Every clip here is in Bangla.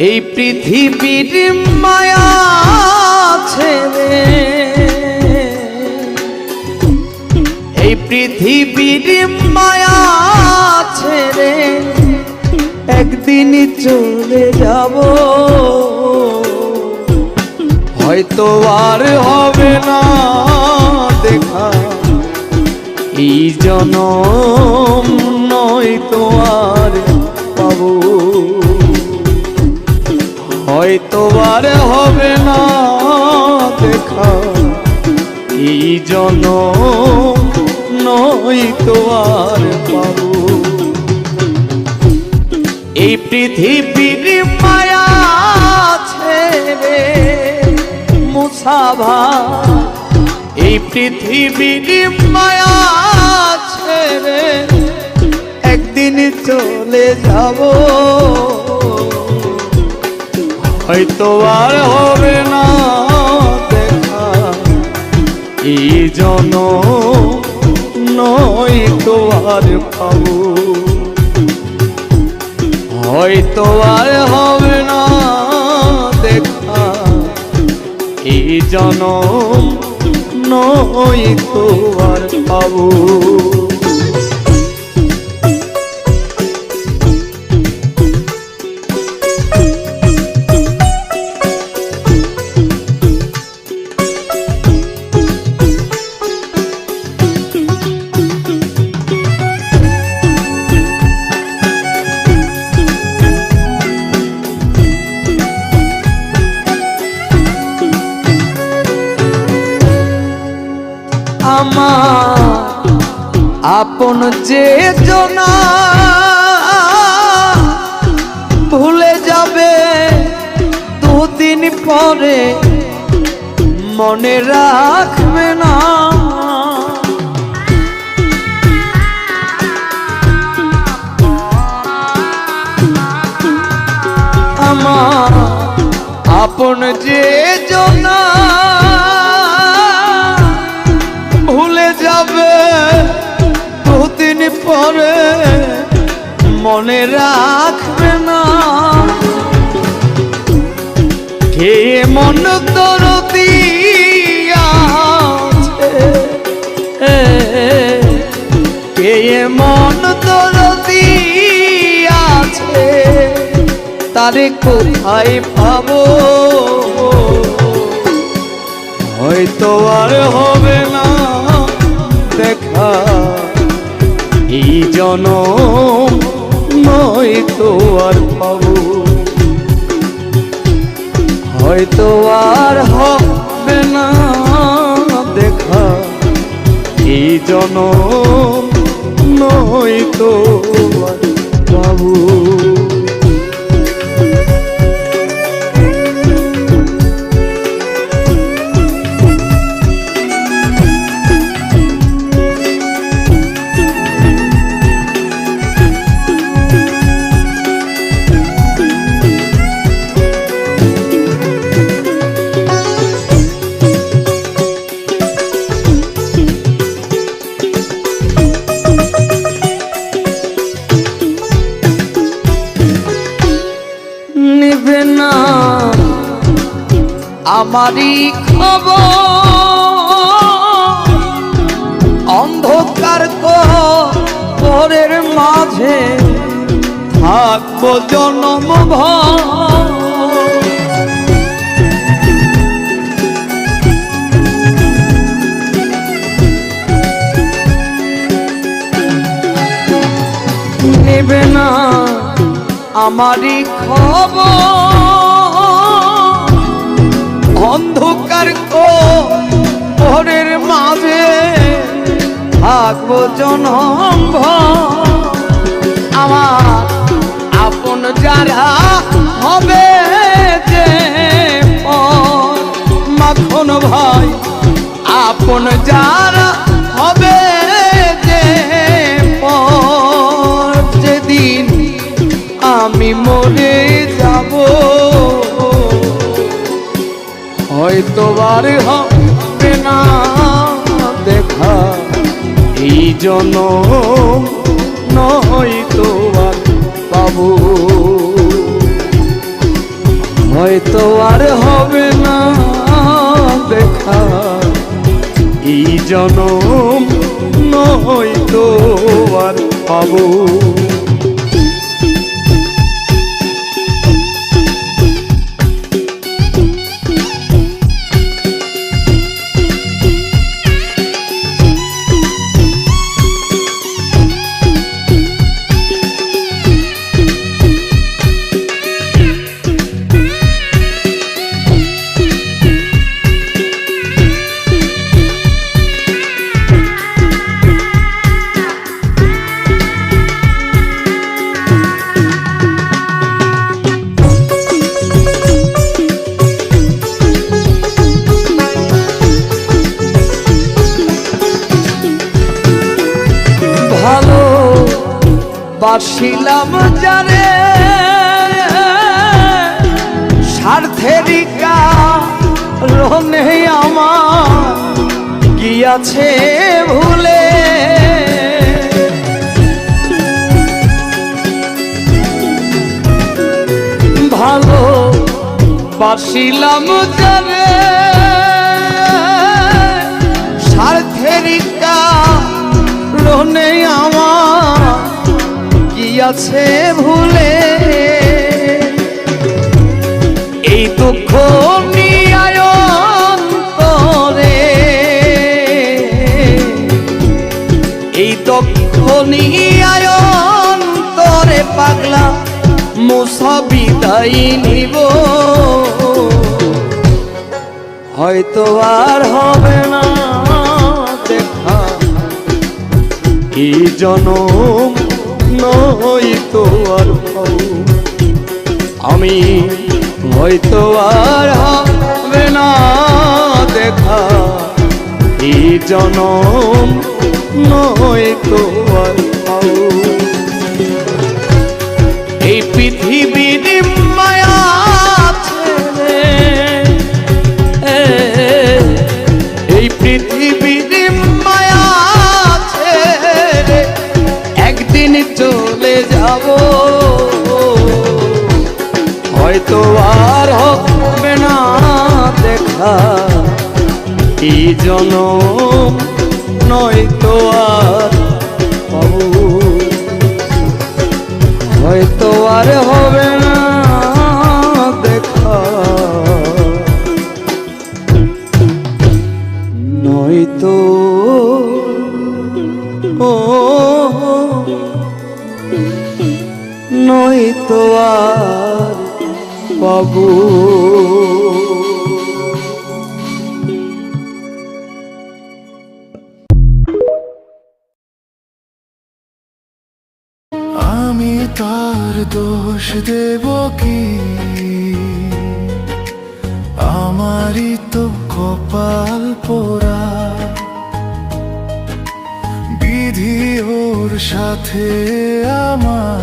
এই পৃথিবীর মায়া ছেড়ে, এই পৃথিবীর মায়া ছেড়ে একদিন চলে যাব, হয়তো আর হবে না দেখা এই জনম, নয়তো আর পাবো, হয়তো আর হবে না দেখা এই জনম, নয়তো আর পাবো। এই পৃথিবীর মায়া ছেড়ে মুসাভা, এই পৃথিবীর মায়া ছেড়ে একদিন চলে যাব, হয়তো আর হবে না দেখা এই জনম, নয়তো আর পাবো, হয়তো আর হবে না দেখা এই জনম, নয়তো আর পাবো। আমার আপন যে জনা ভুলে যাবে দুদিন পরে, মনে রাখবে না আমার আপন যে জনা ভুলে যাবে দুদিন পরে, মনে রাখবে না কে মন দরদি আছে, কে মন দরদি আছে, তারে কোথায় পাবো, হয়তো আর হবে না দেখা এই জনম, নয়তো আর পাবো, হয়তো আর হবে না দেখা এই জনম, নয়তো আর পাবো। নিবে না আমারই খবর, অন্ধকার ঘরের মাঝে থাকবো জনম ভর, নেবে না আমারই খবর, অন্ধকার ঘরের মাঝে থাকবো জনম ভর, আমার আপন যারা হবে যে পর, মাখন ভাই আপন যারা হবে যে পর, যেদিন আমি মরে যাব, হয়তো আর হবে না দেখা এই জনম, নয়তো আর পাবো, হয়তো আর হবে না দেখা এই জনম, নয়তো আর পাবো। বাসিলাম যারে স্বার্থেরই কারণে আমার গিয়াছে ভুলে, ভালো বাসিলাম যারে স্বার্থেরই কারণে আমার গিয়াছে ভুলে। এই দুঃখ নিয়ে অন্তরে, এই দুঃখ নিয়ে অন্তরে পাগলা মুসা বিদায় নিব। হয়তো আর হবে না দেখা এই জনম, নয়তো আর পাবো। আমি হয়তো আর হবে না দেখা এই জনম, নয়তো আর পাবো। এই পৃথিবীর মায়া ছেড়ে, এই পৃথিবীর মায়া ছেড়ে একদিন চলে যাব। হয়তো আর হবে না দেখা এই জনম, নয়তো আর পাবো। হয়তো আর হবে না দেখা নয়তো নয়তো আর পাবো। আমি তার দোষ দেব কি, আমারই তো কপাল পোড়া, বিধি ওর সাথে আমার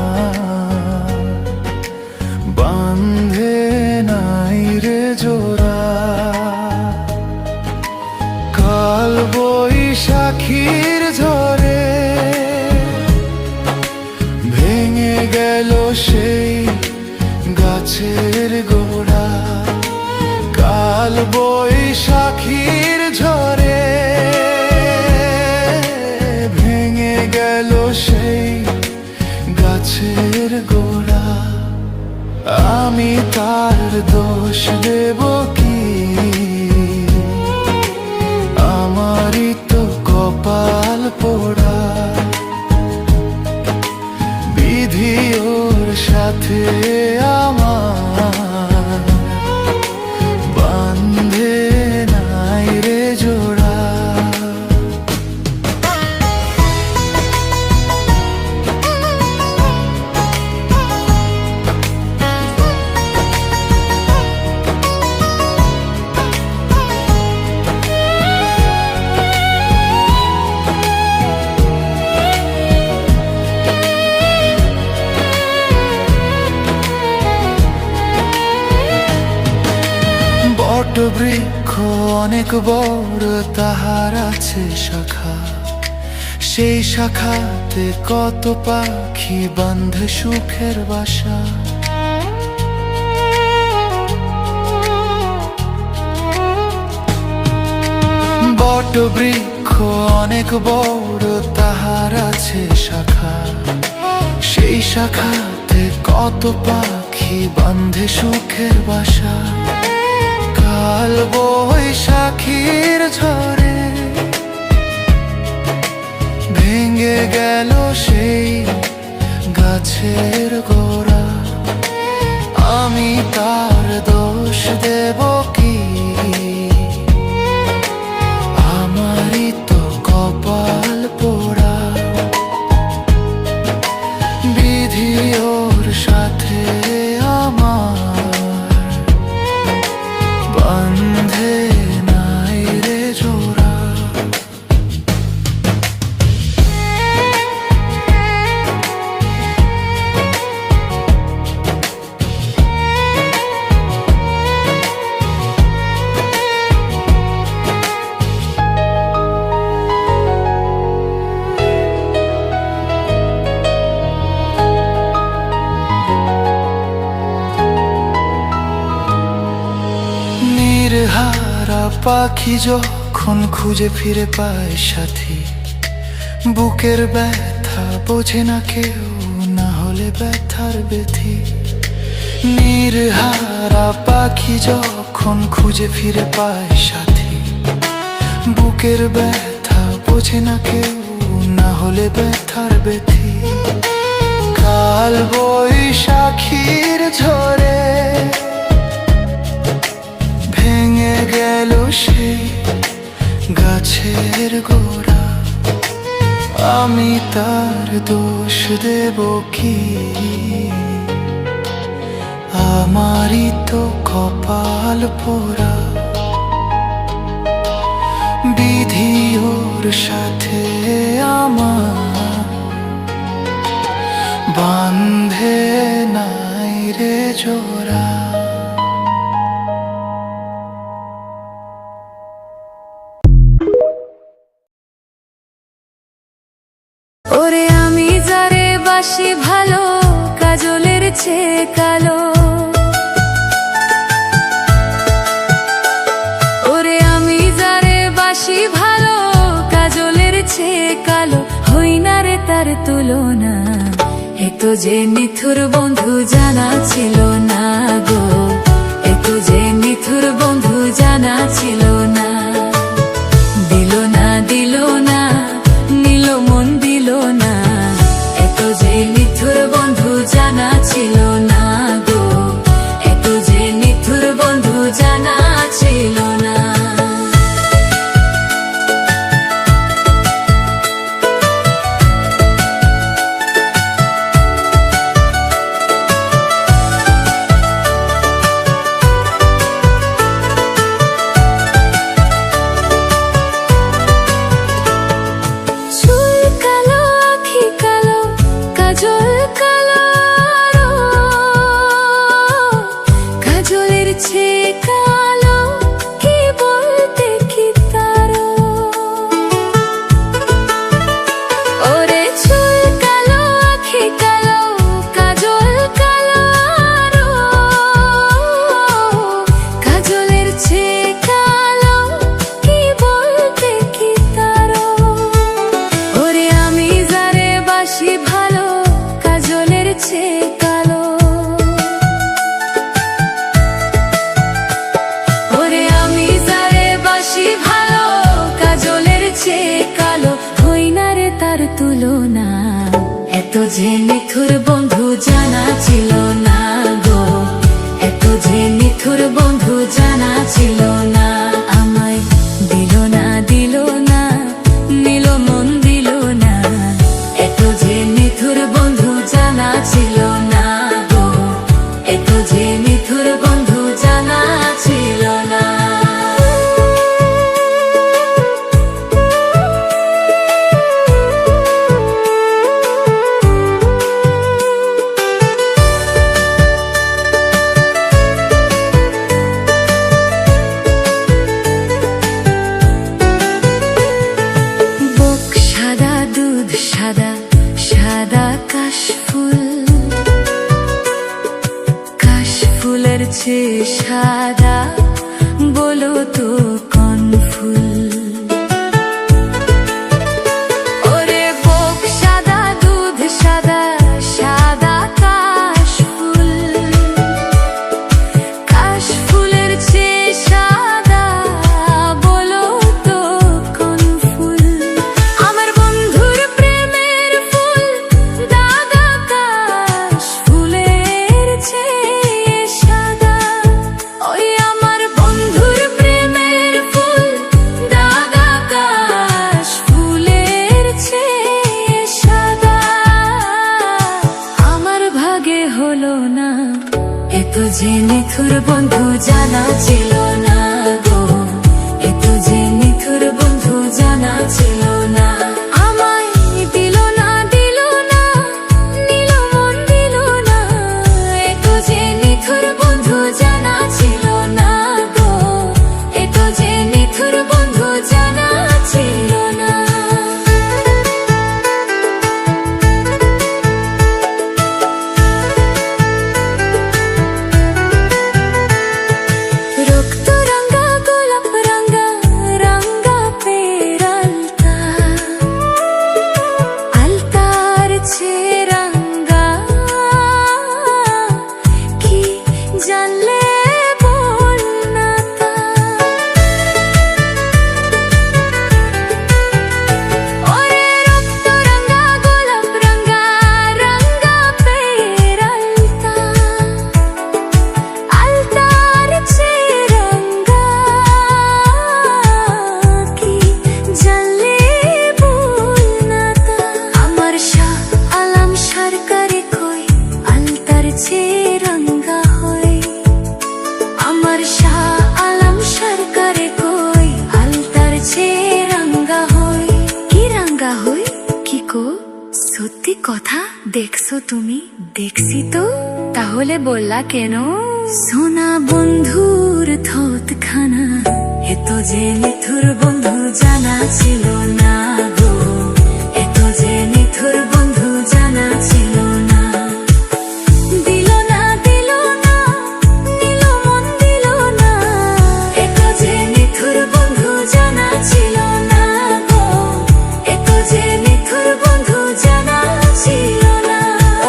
বান্ধে নাই রে জোড়া। কাল বৈশাখীর ঝড়ে ভেঙে গেল সেই গাছের গোড়া। কাল বৈশাখীর ঝড়ে ভেঙে গেল সেই গাছের গোড়া। আমি তার দোষ দেব কি, আমারই তো কপাল পোড়া, বিধি ওর সাথে আমার বান্ধে নাই রে জোড়া। বৃক্ষ অনেক বড়, তাহার আছে শাখা, সেই শাখাতে কত পাখি বাঁধে সুখের বাসা। বট বৃক্ষ অনেক বড়, তাহার আছে শাখা। সেই শাখাতে কত পাখি বাঁধে সুখের বাসা। কাল বৈশাখীর ঝড়ে ভেঙে গেল সেই গাছের গোড়া। আমি তার দোষ দেব কি? আমারই তো কপাল পোড়া। বিধি ওর সাথে আমার বাঁধে নাই রে জোড়া। নির্হারা পাখি যখন খুঁজে ফিরে পায় সাথী, বুকের ব্যথা বোঝে না কেউ, না হলে ব্যথার ব্যথি। নির্হারা পাখি যখন খুঁজে ফিরে পায় সাথী, বুকের ব্যথা বোঝে না কেউ, না হলে ব্যথার ব্যথি। কাল বৈশাখীর ঝড়ে ভেঙে গেল সেই গাছের গোড়া। আমি তার দোষ দেব কি? আমারই তো কপাল পোড়া। বিধি ওর সাথে আমার বাঁধে নাই রে জোড়া। ওরে আমি যারে বাসি ভালো, কাজলের চেয়ে কালো। ওরে আমি যারে বাসি ভালো, কাজলের চেয়ে কালো। হই না রে তার তুলনা, এত যে নিথুর বন্ধু জানা ছিল না গো। এত যে নিথুর বন্ধু জানা ছিল না। দিল না দিল না, নিল মন দিল না। এত যে নিথুর বন্ধু জানা ছিল না গো। এত যে নিথুর বন্ধু জানা ছিল না। তুলনা এত যে নিথুর বন্ধু জানা ছিল না গো। এত যে নিথুর বন্ধু জানা ছিল না। আমায় দিল না দিল না, নিল মন দিল না। এত যে নিথুর বন্ধু জানা ছিল না গো। এত যে নিথুর বন্ধু জানা ছিল না। সাদা সাদা কাশফুল, কাশফুলের চেয়ে সাদা বলো তো কোন ফুল? নিথুর বন্ধু জানা ছিল না গো, এত যে নিথুর বন্ধু জানা ছিল না। আমায় দিল না দিল না, নিল মন দিল না, এত যে নিথুর বন্ধু জানা ছিল না গো, এত যে নিথুর বন্ধু জানা ছিল না। রক্ত রঙা গোলাপ রঙা রঙা পেরালতা, আলতার ছে রঙা কি জানলে বল না তা। ওরে রক্ত রঙা গোলাপ রঙা রঙা পেরালতা, আলতার ছে রঙা কি জানলে বল না তা। আমার শাহ আলম সরকারে কই আলতার ছে রঙা হয়, আমার শাহ আলম সরকারে কই আলতার ছে রঙা হয়। কি রঙা হয় কি কো? সত্যি কথা দেখছো তুমি? দেখছি তো, তাহলে বললা কেন? সোনা বন্ধুর থত খানা, এত যে নিথুর বন্ধু জানা ছিল না গো, এত যে নিথুর বন্ধু জানা ছিল না। দিল না দিল না, নিল মন দিল না, এত যে নিথুর বন্ধু জানা ছিল না গো, এত যে নিথুর বন্ধু জানা ছিল না।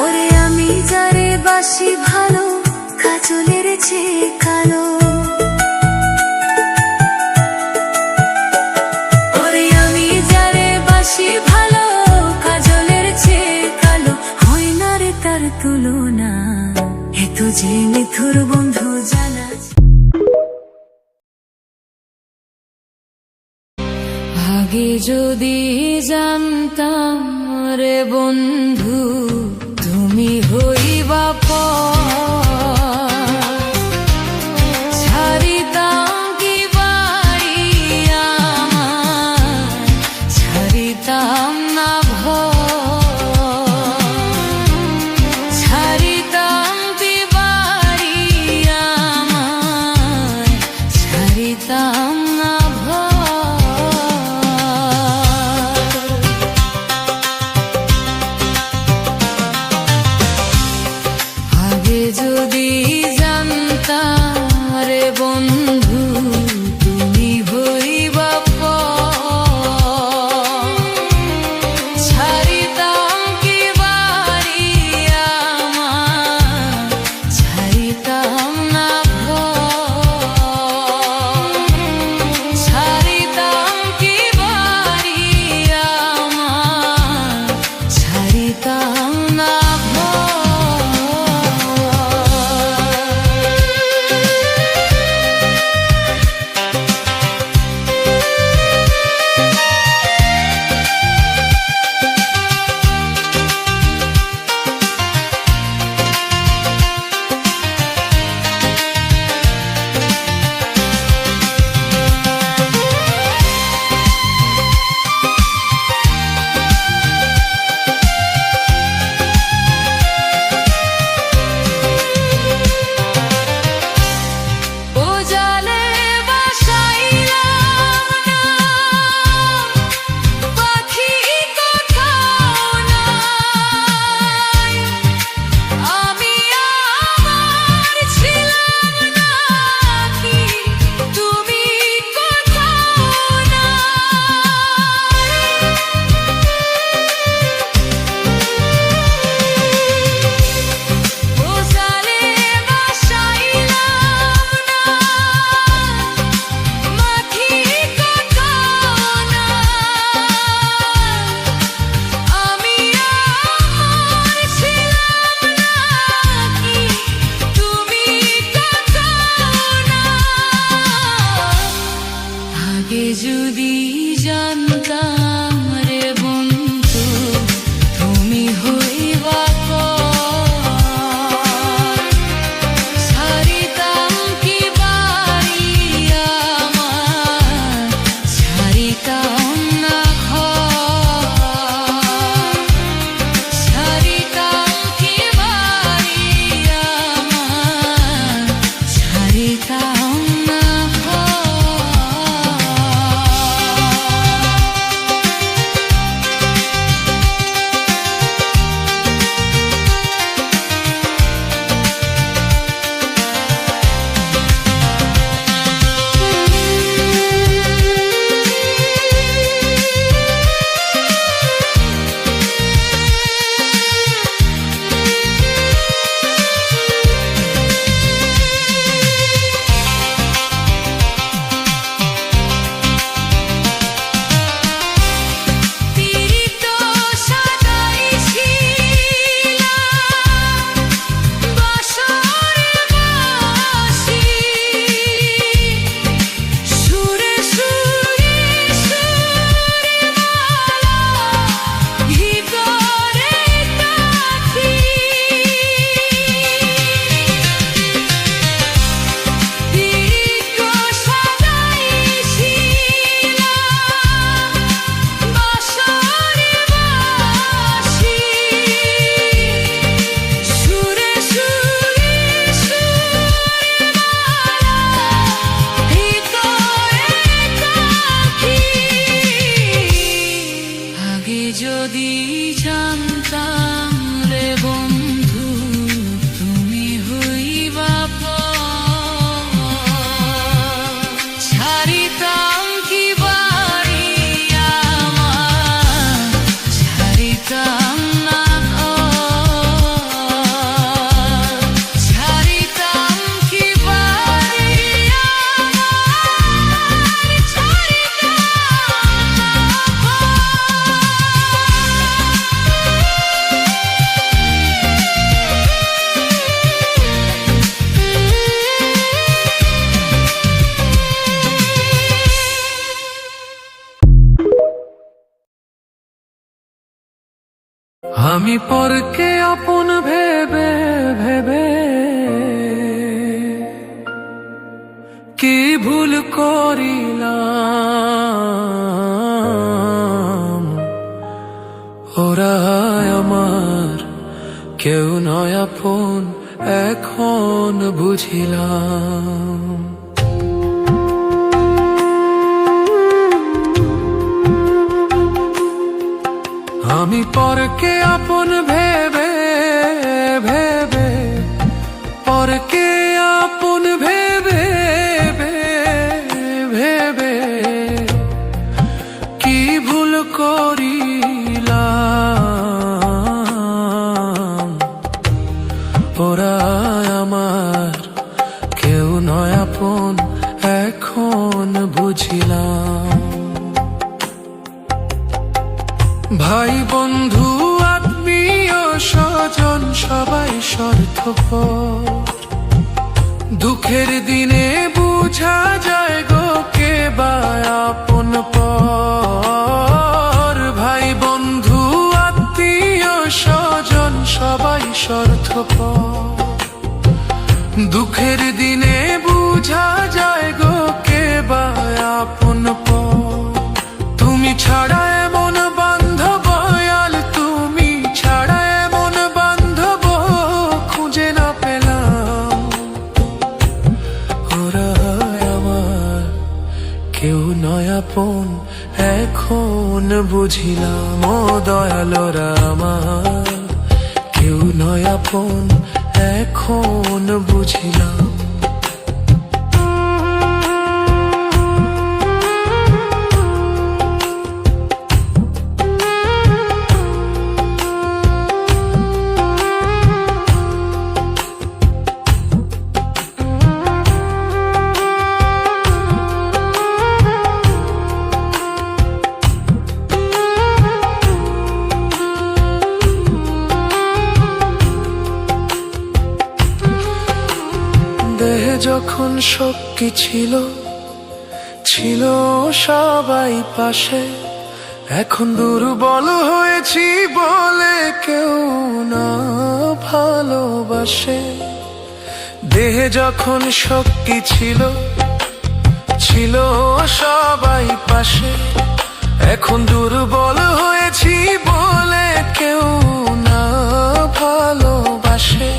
ওরে আমি যারে বাসি ভালো, কাজলের চেয়ে কালো, ওরে আমি যারে বাসি ভালো, কাজলের চেয়ে কালো, হয় না রে তার তুলনা, এত যে নিথুর বন্ধু জানা। আগে যদি জানতাম রে বন্ধু তুমি হইবা ছাড়িতাম কি বাড়ি আমার, ছাড়িতাম না ছাড়িতাম কি বাড়ি আমার, ছাড়িতাম না আমি পরকে আপন ভেবে ভেবে কি ভুল করিলাম। ওরা আমার কেউ নয় আপন, এখন বুঝিলাম। আমি পরকে আপন ভেবে ভেবে, পরকে আপন ভেবে ভেবে কি ভুল করিলাম। ওরা আমার কেউ নয় আপন, এখন বুঝিলাম। ভাই বন্ধু আত্মীয় স্বজন সবাই স্বার্থপর, দুঃখের দিনে বুঝা যায় গো কে বা আপন পর। ভাই বন্ধু আত্মীয় স্বজন সবাই স্বার্থপর, দুঃখের দিনে বুঝা যায় গো কে বা আপন পর। তুমি ছাড়া এমন বান্ধব আল, তুমি ছাড়া এমন বান্ধব খুঁজে না পেলাম। ওরা আমার কেউ নয় আপন, এখন বুঝিলাম। ও দয়াল ওরা আমার কেউ নয় আপন, এখন বুঝিলাম। দেহে যখন শক্তি ছিল, ছিল সবাই পাশে, এখন দুর্বল হয়েছি বলে কেউ না ভালোবাসে। দেহে যখন শক্তি ছিল, ছিল সবাই পাশে, এখন দুর্বল হয়েছি বলে কেউ না ভালোবাসে।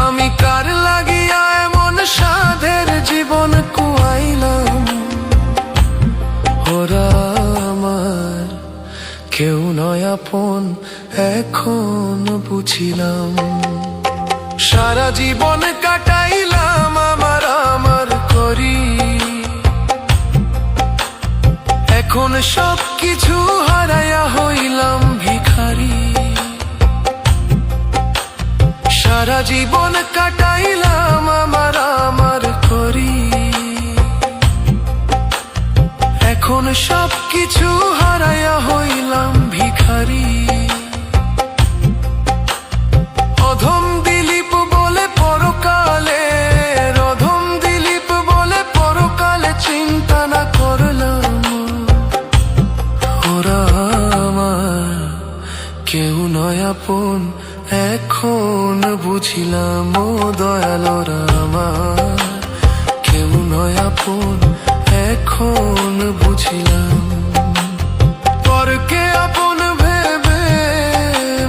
আমি কার লাগিয়া এমন সাধের জীবন কুয়াইলাম। ওরা আমার কেউ নয় আপন, এখন বুঝিলাম। সারা জীবন কাটাইলাম আমার আমার করি, এখন সব কিছু হারাইয়া হইলাম ভিখারি। সারা জীবন কাটাইলাম আমার আমার করি, এখন সব কিছু হারাইয়া হইলাম ভিখারি। অধম দিলীপ বলে পরকালে, অধম দিলীপ বলে পরকালে চিন্তা না করলাম। ওরা আমার কেউ নয় আপন, এখন বুঝিলাম। ও দয়াল ওরা আমার কেউ নয় আপন, এখন বুঝিলাম। পরকে আপন ভেবে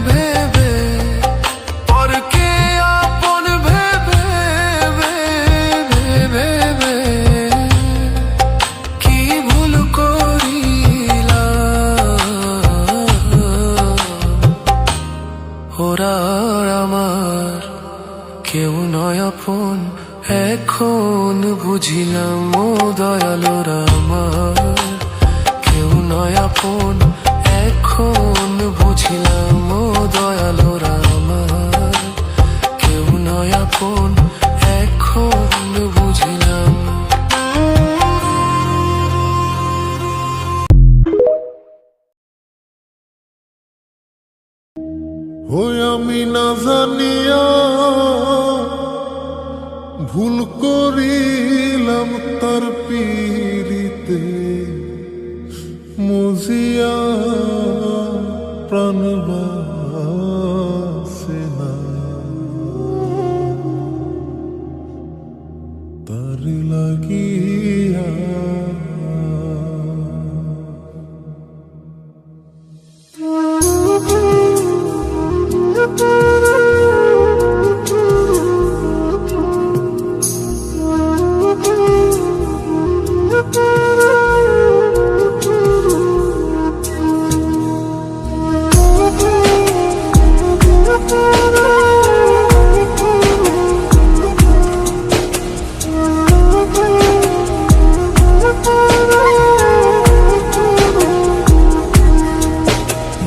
ভেবে, পরকে আপন ভেবে ভেবে কি ভুল করিলাম। ওরা আমার কেউ নয় আপন, এখন বুঝিলাম। ও দয়াল ওরা আমার কেউ নয় আপন, এখন বুঝিলাম। ও দয়াল ওরা আমার কেউ নয় আপন, এখন বুঝিলাম। ওই আমি না জানিয়া ভুল করিলাম তার পীড়িতে, মুজিয়া প্রাণ তার লাগিয়া।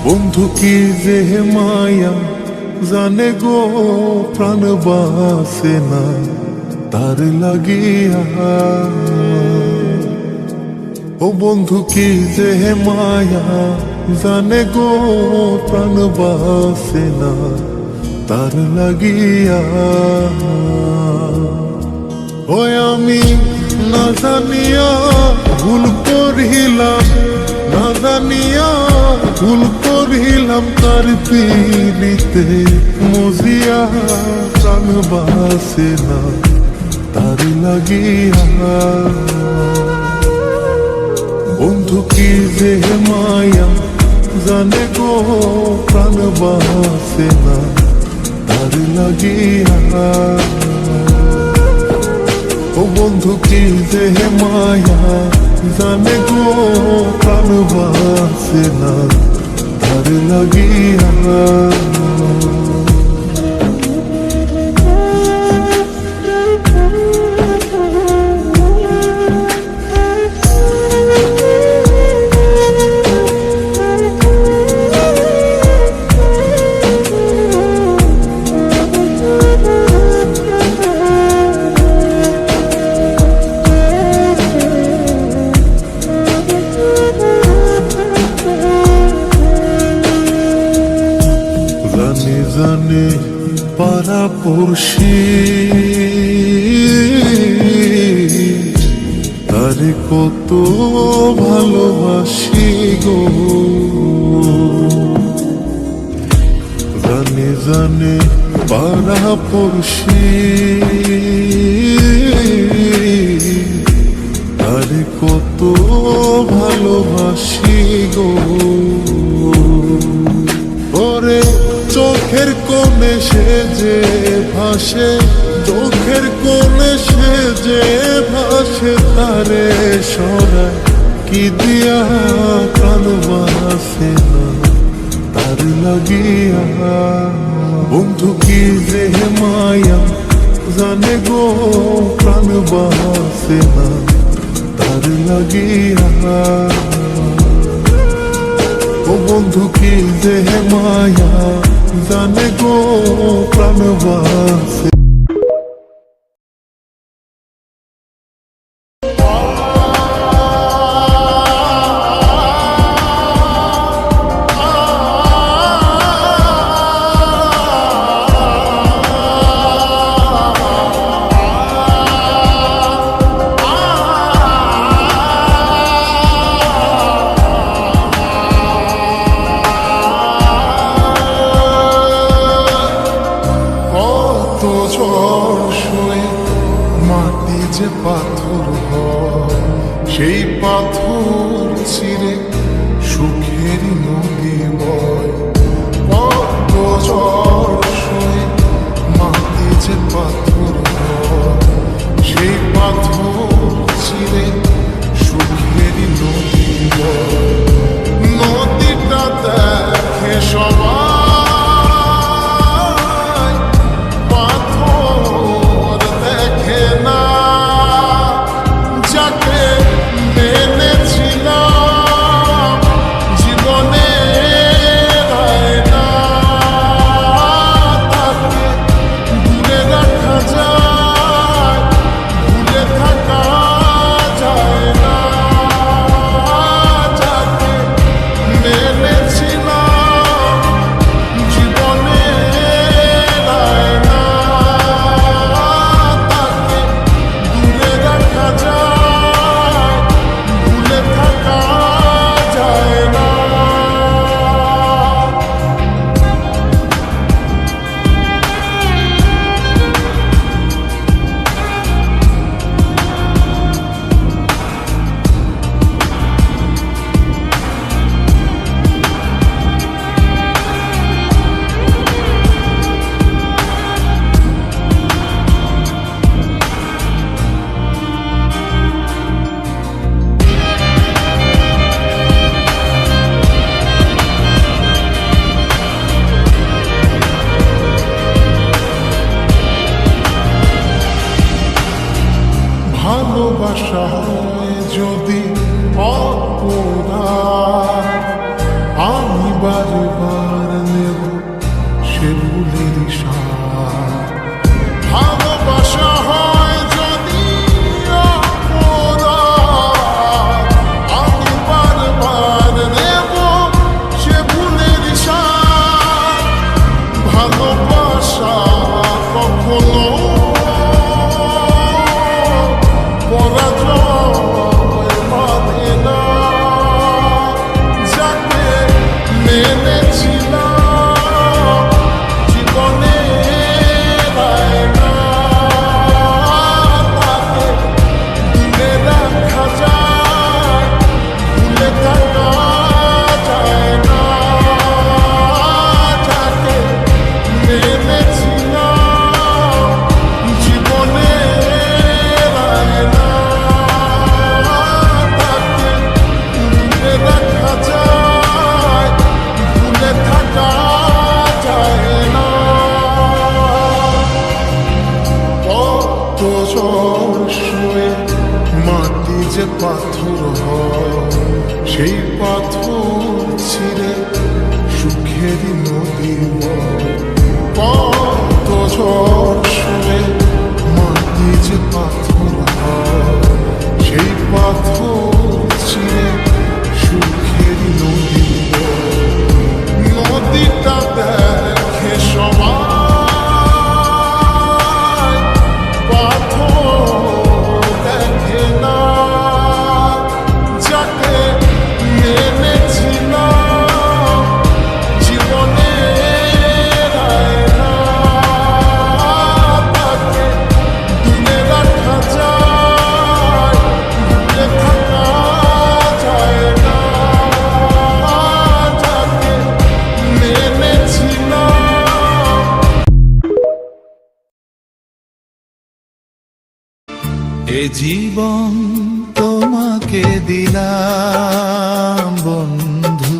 বন্ধু কি যে মায়া জানে গো, প্রাণ বাসে না তার লাগিয়া। ও বন্ধু কি যে মায়া জানে গো, প্রাণ বাসে না তার লাগিয়া। ওই আমি না জানিয়া ভুল করিলাম, না জানিয়া ভুল করিলাম তার পিড়িতে মজিয়া। প্রাণ বাসে না তার লাগিয়া। বন্ধু কি যে মায়া জানে গো, প্রাণ বাসে না তার লাগিয়া। ও বন্ধু কি যে মায়া জানে গো, প্রাণ বাসে না তার লাগিয়া। জানে জানে পাড়া পড়শি তারে কত ভালোবাসি গো। জানে জানে পাড়া পড়শি তারে কত ভালোবাসি গো। ওরে চোখের কোণে সে যে ভাসে, চোখের কোণে সে যে ভাসে তারে সরায় কি দিয়া। প্রাণ বাসে না তার লাগিয়া। বন্ধু কি যে মায়া জানে গো, প্রাণ বাসে না তার লাগিয়া। ও বন্ধু কি যে মায়া জানে গো, প্রাণ বাসে। মাটি যে পাথর হয়, সেই পাথর চিরে সুখের নদী বয়। কত ঝড় সয়ে মাটি যে পাথর হয়, সেই পাথর চিরে সুখের নদী বয়। নদীটা দেখে সবাই, ভালোবাসা হয় যদি অপরাধ, আমি বারবার নেব সে ভুলের সার। ভালোবাসা হয় যদি অপরাধ, আমি বারবার নেব সে ভুলের সার। ভালোবাসা কখনো পরাজয় মানে না, যাকে মেনেছিলাম জীবনে আয়না, তাকে দূরে রাখা যায়, ভুলে থাকা যায় না। যাকে মেনেছিলাম জীবনে আয়না, তাকে দূরে রাখা যায়, ভুলে থাকা যায় না। কত ঝড় শুয়ে মাটি যে পাথর হয়, সেই পাথর ছিঁড়ে সুখের নদী বয়। কত ঝড় শুয়ে মাটি যে পাথর হয়, সেই পাথর ছিঁড়ে সুখের নদী বয়। নদীটা দেখে সবাই, পাথর দেখে না। যাকে মেনেছিলাম জীবনে আয়না, তাকে দূরে রাখা যায়, ভুলে থাকা যায় না। যাকে মেনেছিলাম। এ জীবন তোমাকে দিলাম বন্ধু,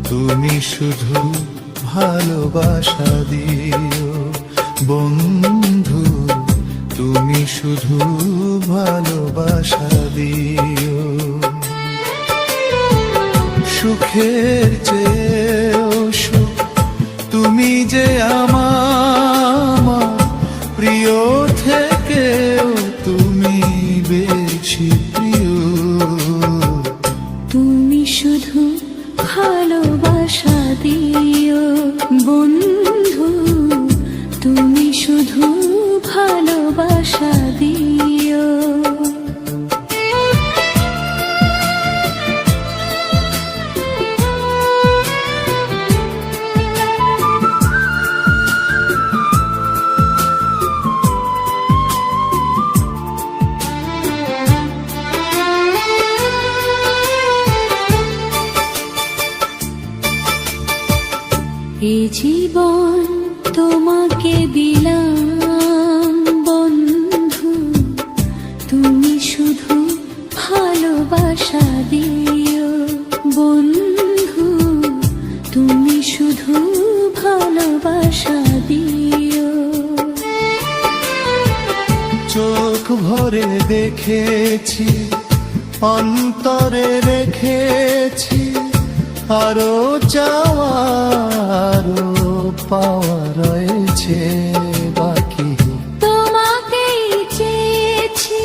তুমি শুধু ভালোবাসা দিও বন্ধু, তুমি শুধু ভালোবাসা দিও। সুখের চেয়েও সুখ তুমি যে আমার, প্রিয় থেকেও তুমি বেশি প্রিয়। তুমি শুধু ভালোবাসা দিও বন্ধু, তুমি শুধু ভালোবাসা দিও। এ জীবন তোমাকে দিলাম বন্ধু, তুমি শুধু ভালোবাসা দিও বন্ধু, তুমি শুধু ভালোবাসা দিও। চোখ ভরে দেখেছি, অন্তরে রেখেছি, আরো চাওয়ার পাওয়া রয়েছে বাকি। তোমাকেই চেয়েছি,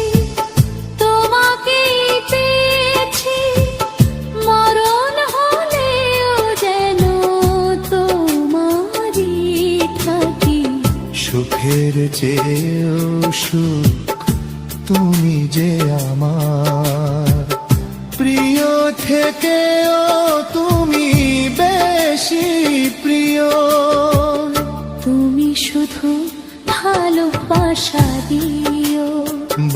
তোমাকেই পেয়েছি, মরণ হলেও যেন তোমারই থাকি। সুখের চেয়েও সুখ তুমি যে আমার, প্রিয় থেকেও তুমি বেশি প্রিয়। তুমি শুধু ভালোবাসা দিও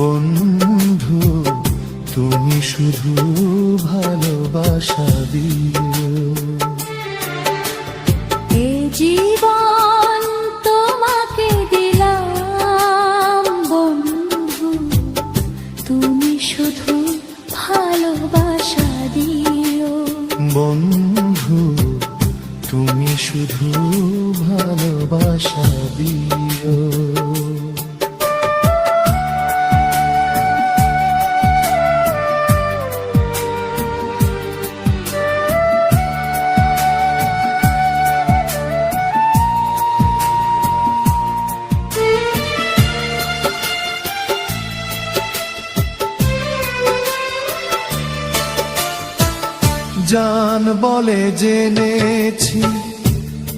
বন্ধু, তুমি শুধু ভালোবাসা দিও। এ জীবন তোমাকে দিলাম বন্ধু, তুমি শুধু ভালোবাসা দিও বন্ধু, তুমি শুধু ভালোবাসা দিও। জান বলে জেনেছি,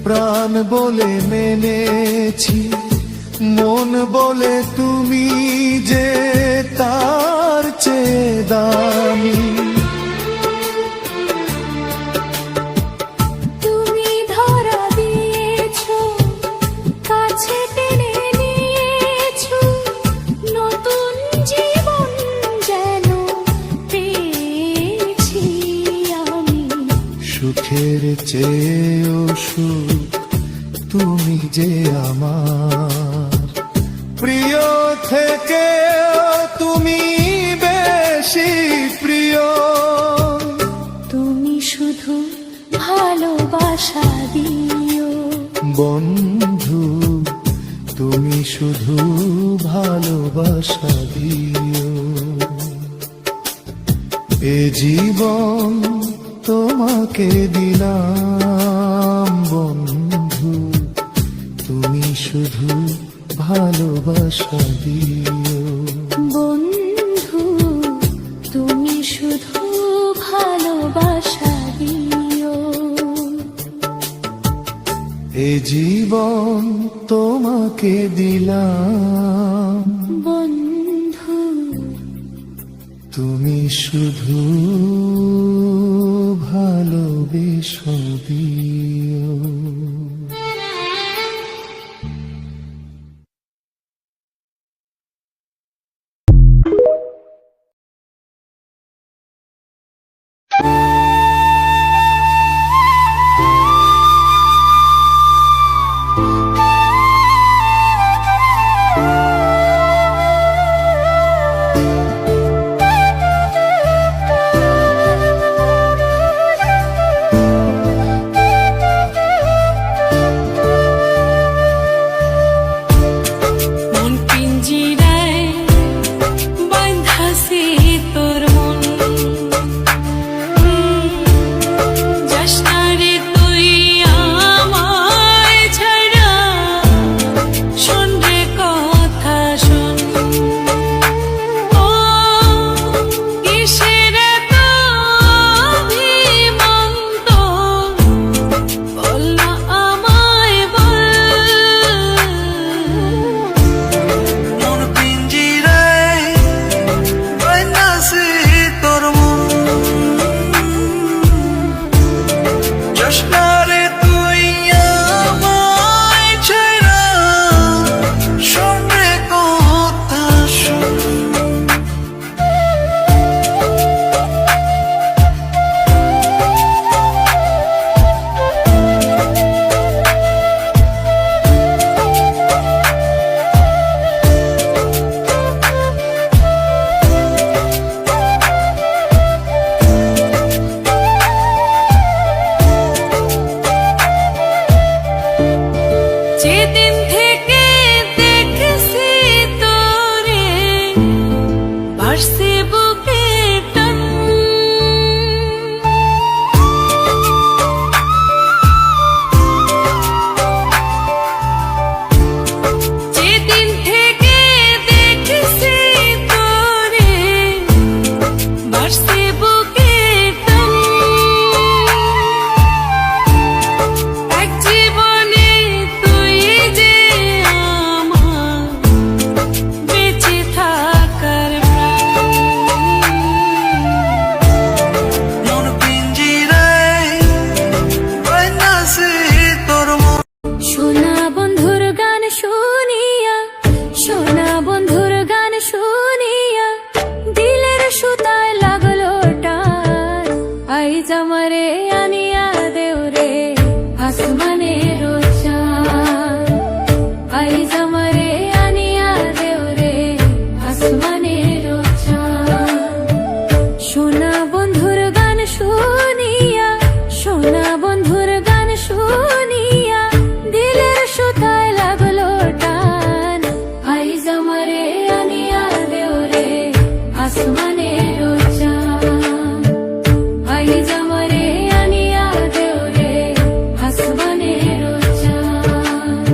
প্রাণ বলে মেনেছি, মন বলে তুমি যে তার চেয়ে দামি। তুমি ধরা দিয়েছো, কাছে টেনে নিয়েছো, নতুন জীবন যেন পেয়েছি আমি। সুখের চেয়েও সুখ তুমি যে আমার, প্রিয় থেকে তুমি বেশি প্রিয়। তুমি শুধু ভালোবাসা দিও বন্ধু, তুমি শুধু ভালোবাসা দিও। এ জীবন তোমাকে দিলাম বন্ধু, তুমি শুধু ভালোবাসা দিও। বন্ধু, তুমি শুধু ভালোবাসা দিও। এ জীবন তোমাকে দিলাম বন্ধু, তুমি শুধু ভালোবেসে দিও। মন পিঞ্জিরায় বাঁধাছে তোর মন, যাস না রে তুই আমায় ছাড়া, শোন রে কথা শোন। ও কিসের এত অভিমান তোর, বল না আমায় বল। মন পিঞ্জিরায় বাঁধাছে তোর মন, যাস না রে তুই আমায় ছেড়ে, শোন রে কথা শোন। যেদিন থেকে দেখেছি তোরে, বাড়ছে বুকে টান। যেদিন থেকে দেখেছি তোরে, বাড়ছে বুকে টান। এক জীবনে তুই যে আমার বেঁচে থাকার প্রাণ। মন পিঞ্জিরায় বাঁধাছে তোর মন। সোনা বন্ধুর গান শুনিয়া, সোনা বন্ধুর গান শুনিয়া, দিলের সুতায় লাগলো টান। আইজ আমারে আনিয়া দেও রে আসমানের চাঁদ, আইজ আমারে আনিয়া দেও রে আসমানের চাঁদ। সোনা বন্ধুর গান শুনিয়া, সোনা বন্ধুর গান শুনিয়া, দিলের সুতায় লাগলো টান। আইজ আমারে আনিয়া দেও রে আসমানের চাঁদ, আইজ আমারে আনিয়া দেও রে আসমানের চাঁদ।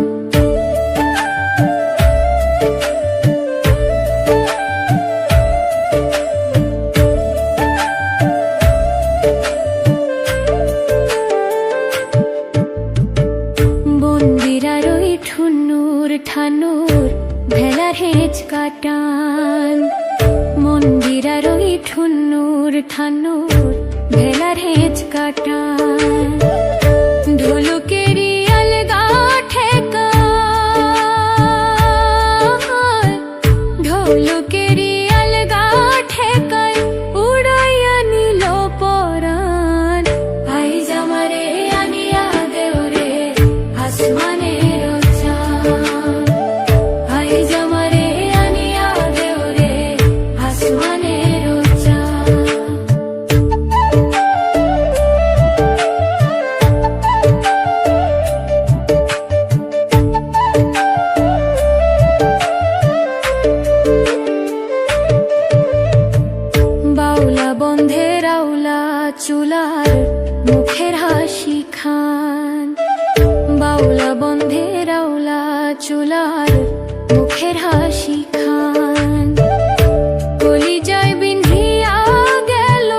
ঠুন্নুর ঠান্নুর ভেলার হেঁচ কাটা ঢোলকেরই আলগা ঠেকা ঢোলকেরই আলগা ঠেকায় উড়াইয়া নিল পরাণ আই জামারে আনিয়া দেওরে আসমানের চাঁদ আই জামারে আনিয়া দেওরে আসমানের চাঁদ বাউলা বন্ধের আউলা চুলার মুখের হাসি খান বাউলা বন্ধের আউলা চুলার মুখের হাসি খান কলিজায় বিন্ধিয়া গেল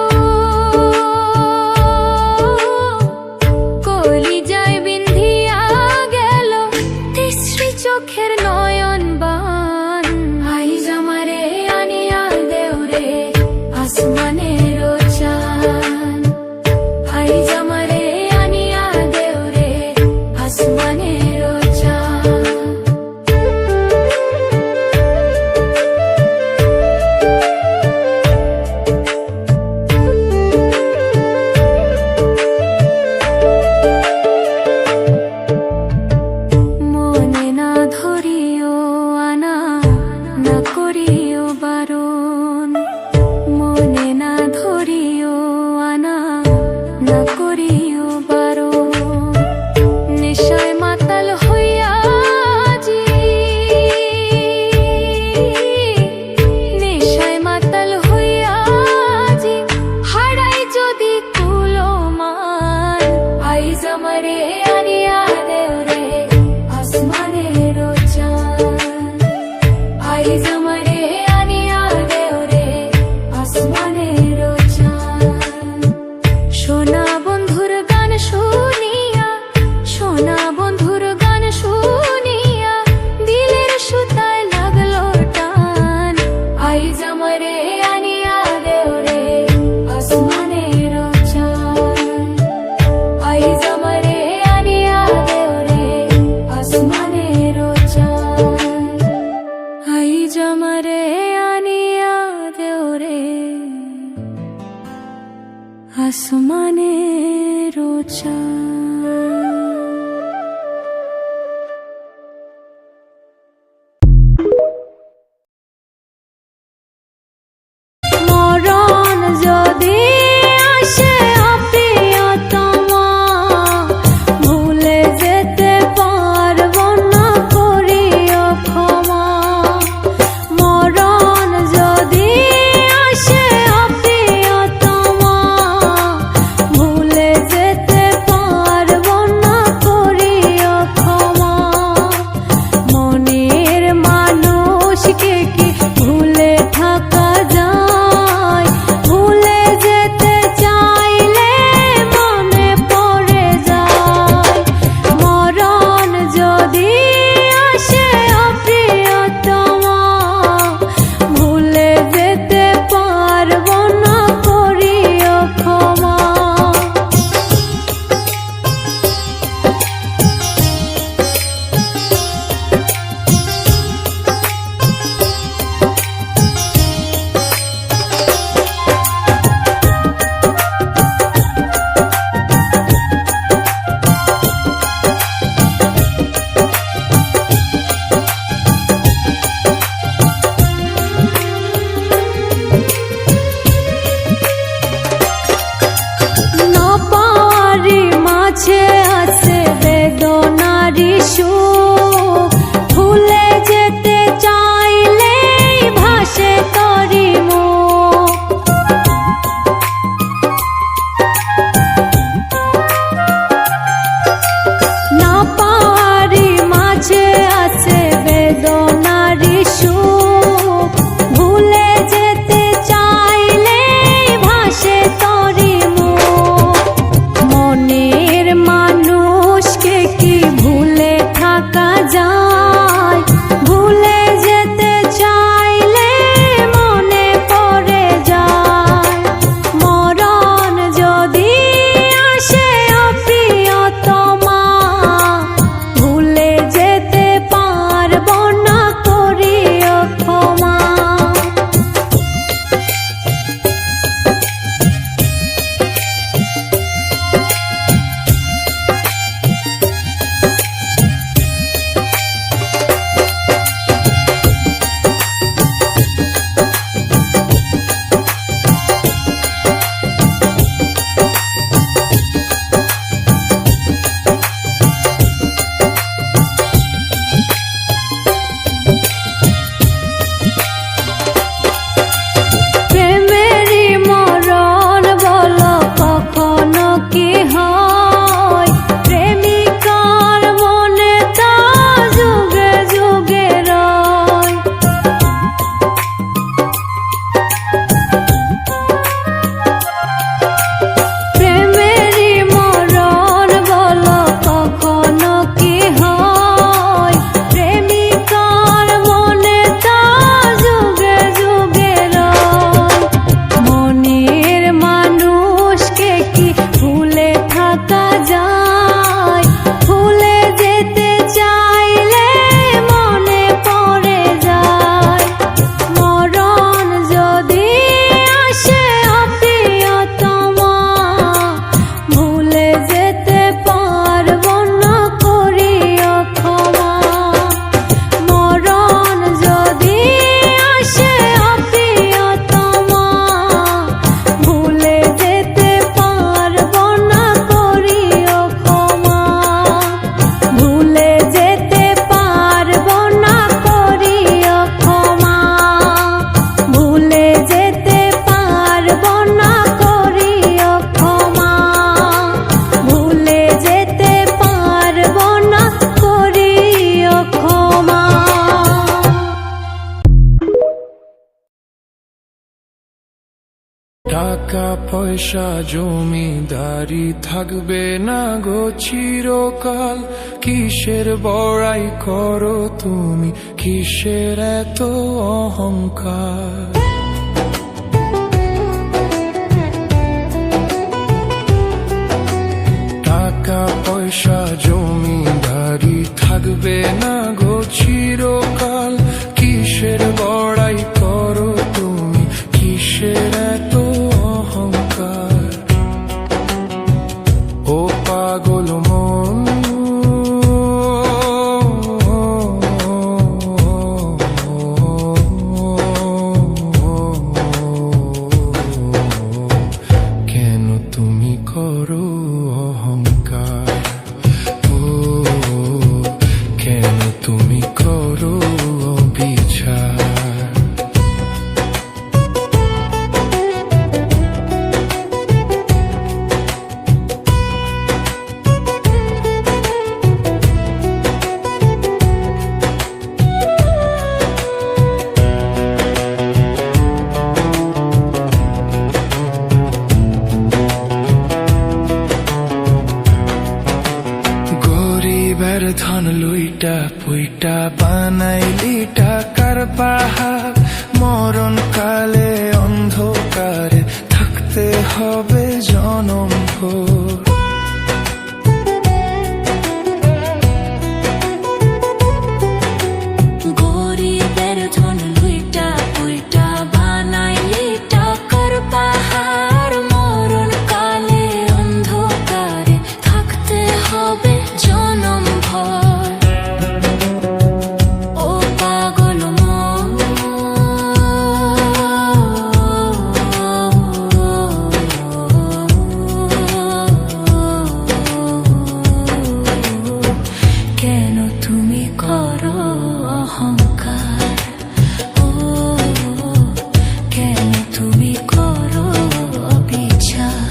কলিজায় বিন্ধিয়া গেল তিসরি চোখের নয়ন বান আই জামারে আনিয়া দেওরে আসমানের চাঁদ আই জামারে আনিয়া দেওরে আসমানের চাঁদ মনে না ধরিও আনা না করিও বারণ মনে না ধরিও আনা না করিও বারণ নেশায় মাতাল হইয়া জি নেশায় মাতাল হইয়া জি হারাই যদি কুলমান আই জামারে আনিয়া দেওরে আসমানের চাঁদ আই জামারে আনিয়া দেওরে আসমানের চাঁদ সোনা বন্ধুর গান শুনিয়া সোনা বন্ধুর গান শুনিয়া দিলের সুতায় লাগলো টান আই জামারে আনিয়া দেওরে আসমানের চাঁদ আই জামারে আনিয়া দেওরে আসমানের চাঁদ আই জামারে আনিয়া দেওরে আসমানের চাঁদ মরণ যদি আসে অপ্রিয়তমা ভুলে যেতে পারবো না করিও ক্ষমা মরণ যদি আসে অপ্রিয়তমা ভুলে যেতে পারবো টাকা পয়সা জমিদারি থাকবে না গো চিরকাল। কিসের বড়াই করো তুমি, কিসের এত অহংকার? টাকা পয়সা জমিদারি থাকবে না গো চিরকাল। কিসের বড়াই করো তুমি, কিসের এত অহংকার? ও পাগল মন, কেন তুমি করো অহংকার? ও কেন তুমি করো বিচার? গরিবের ধন লুইটা পুইটা বানাইলি টাকার পাহাড়। মরণ কালে অন্ধকারে থাকতে হবে জনম ভোর। গরিবের ধন লুইটা পুইটা বানাইলি টাকার পাহাড়। মরণ কালে অন্ধকারে থাকতে হবে জনম ভর। ও পাগল মন, কেন তুমি করো অহংকার? ও কেন তুমি করো বিচার?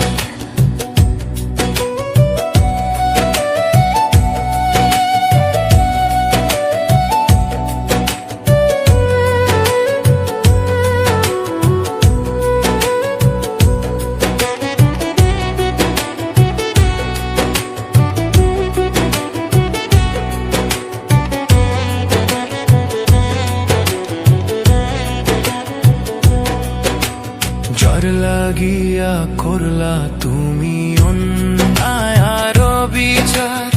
জ্বর লাগিয়া করলা তুমি অন্যায় আর বিচার।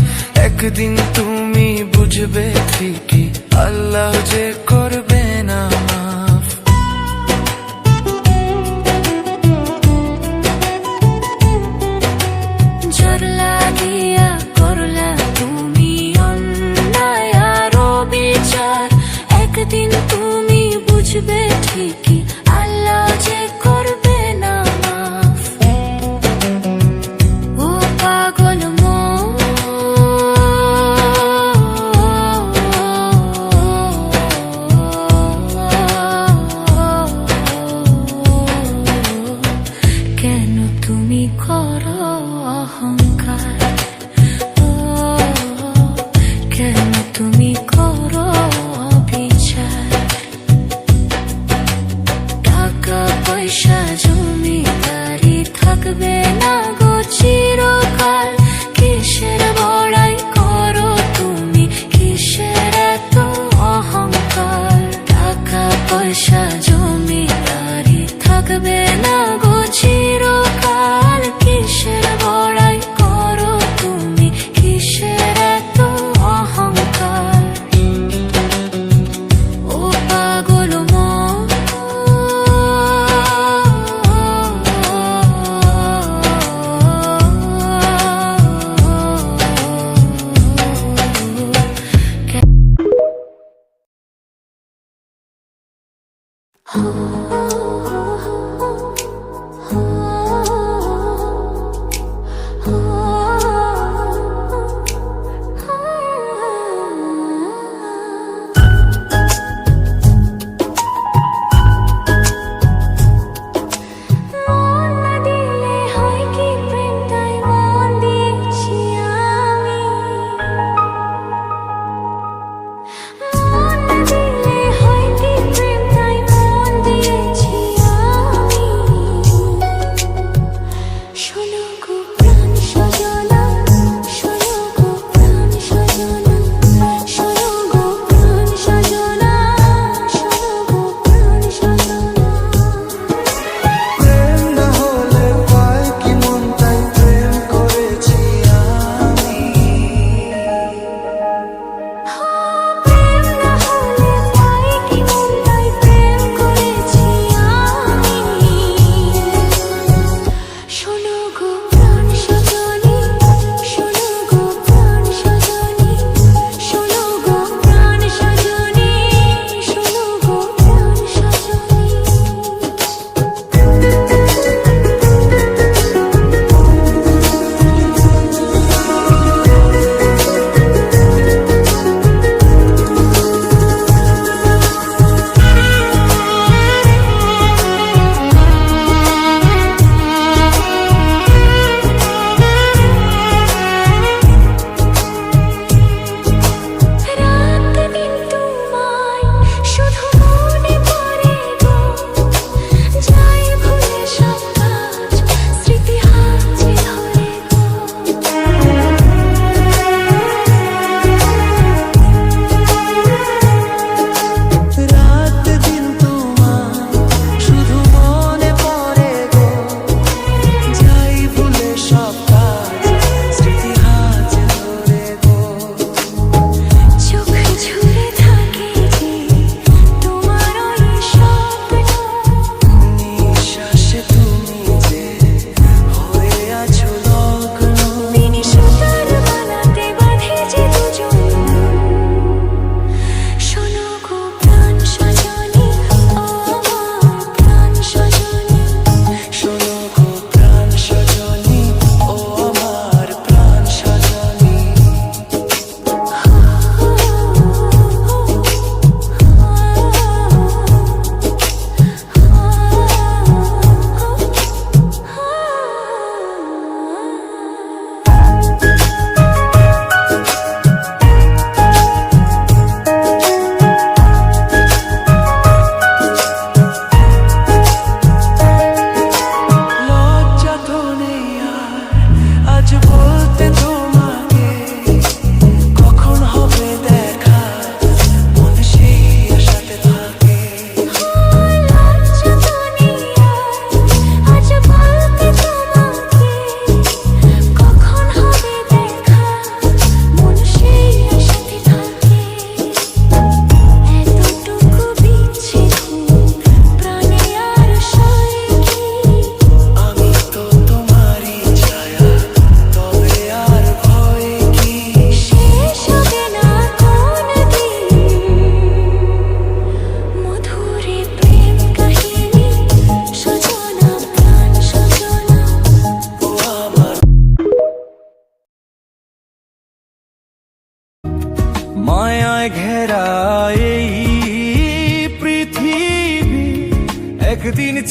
একদিন তুমি বুঝবে ঠিকই আল্লাহ যে করবে না মাফ। জ্বর লাগিয়া করলা তুমি অন্যায় আর বিচার। একদিন তুমি বুঝবে ঠিকই আল্লাহ যে করবে না মাফ। ও পাগল মন, কেন তুমি করো অহংকার? ও কেন তুমি করো বিচার? টাকা পয়সা জমিদারি থাকবে না গো চিরকাল। কিসের বড়াই করো তুমি, কিসের এত অহংকার? টাকা পয়সা জমিদারি থাকবে না গো চিরকাল। কিসের বড়াই করো তুমি, কিসের এত অহংকার? ও পাগল মন,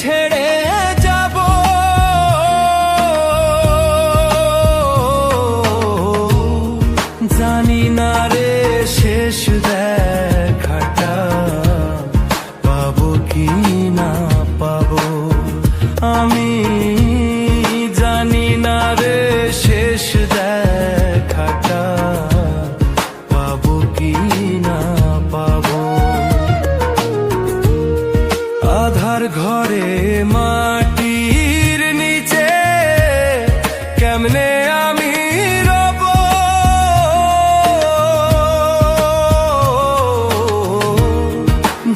ছেড়ে যাব, জানি না রে শেষ দেখাটা পাবো কি না পাবো। আমি জানি না রে শেষ দেখাটা পাবো কি না পাবো। আধার ঘরে মাটির নিচে কেমনে আমি রব,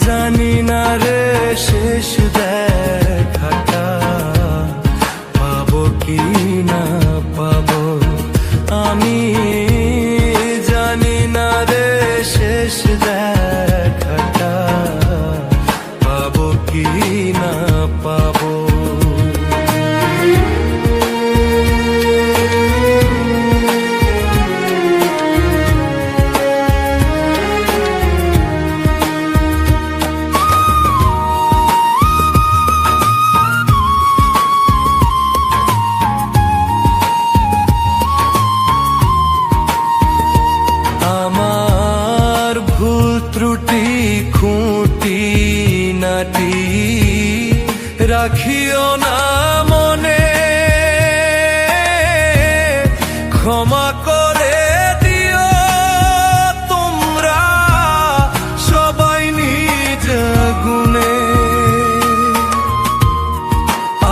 জানি না রে শেষ দেখাটা পাবো কি না পাবো। আমি জানি না রে শেষ দেখাটা পাবো কি না পাবো। আমার ভুল ত্রুটি খুঁটি নাটি রাখিও না মনে, ক্ষমা করে দিও তোমরা সবাই নিজ গুণে।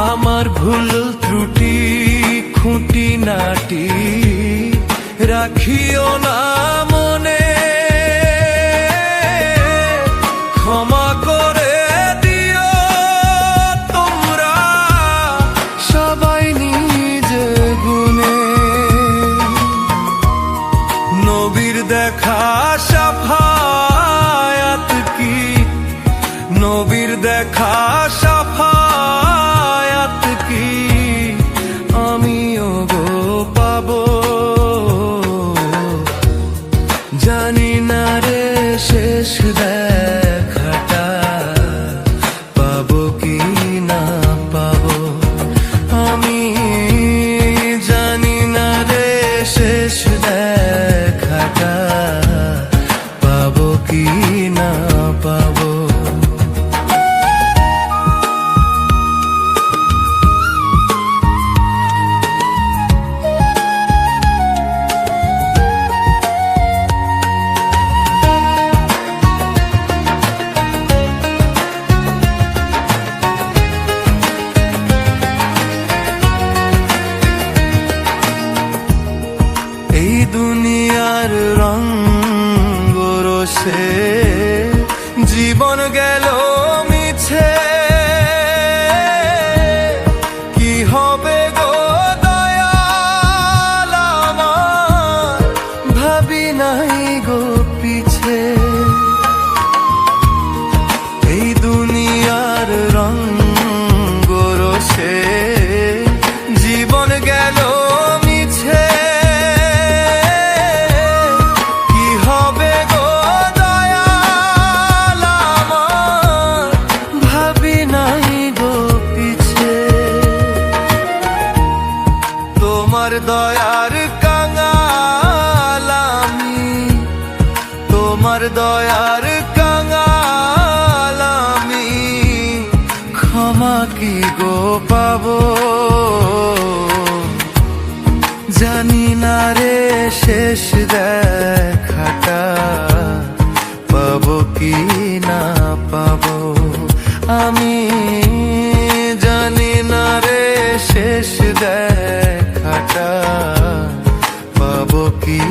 আমার ভুল ত্রুটি খুঁটি নাটি রাখিও না মনে, ক্ষমা করে দিও তোমরা সবাই নিজ গুণে। নবীর দেখা সাফায়াত কি, নবীর দেখা সাফায়াত কি আমিও গো পাবো, জানি না রে শেষ দেখাটা পাবো কি না পাবো। আমি জানি না রে শেষ দেখাটা পাবো কি না পাবো। এই দুনিয়ার রঙ রসে জীবন গেল মিছে, কি হবে গো দয়াল আমার ভাবি নাই গো পিছে। এই দুনিয়ার রঙ রসে জীবন গেল মিছে, কি হবে গো দয়াল আমার ভাবি নাই গো পিছে। তোমার দয়ার কাঙাল আমি, তোমার দয়ার কাঙাল আমি, ক্ষমা কি গো পাবো, জানি না রে শেষ দেখাটা পাবো কি না পাবো। আমি জানি না রে শেষ দেখাটা পাবো কি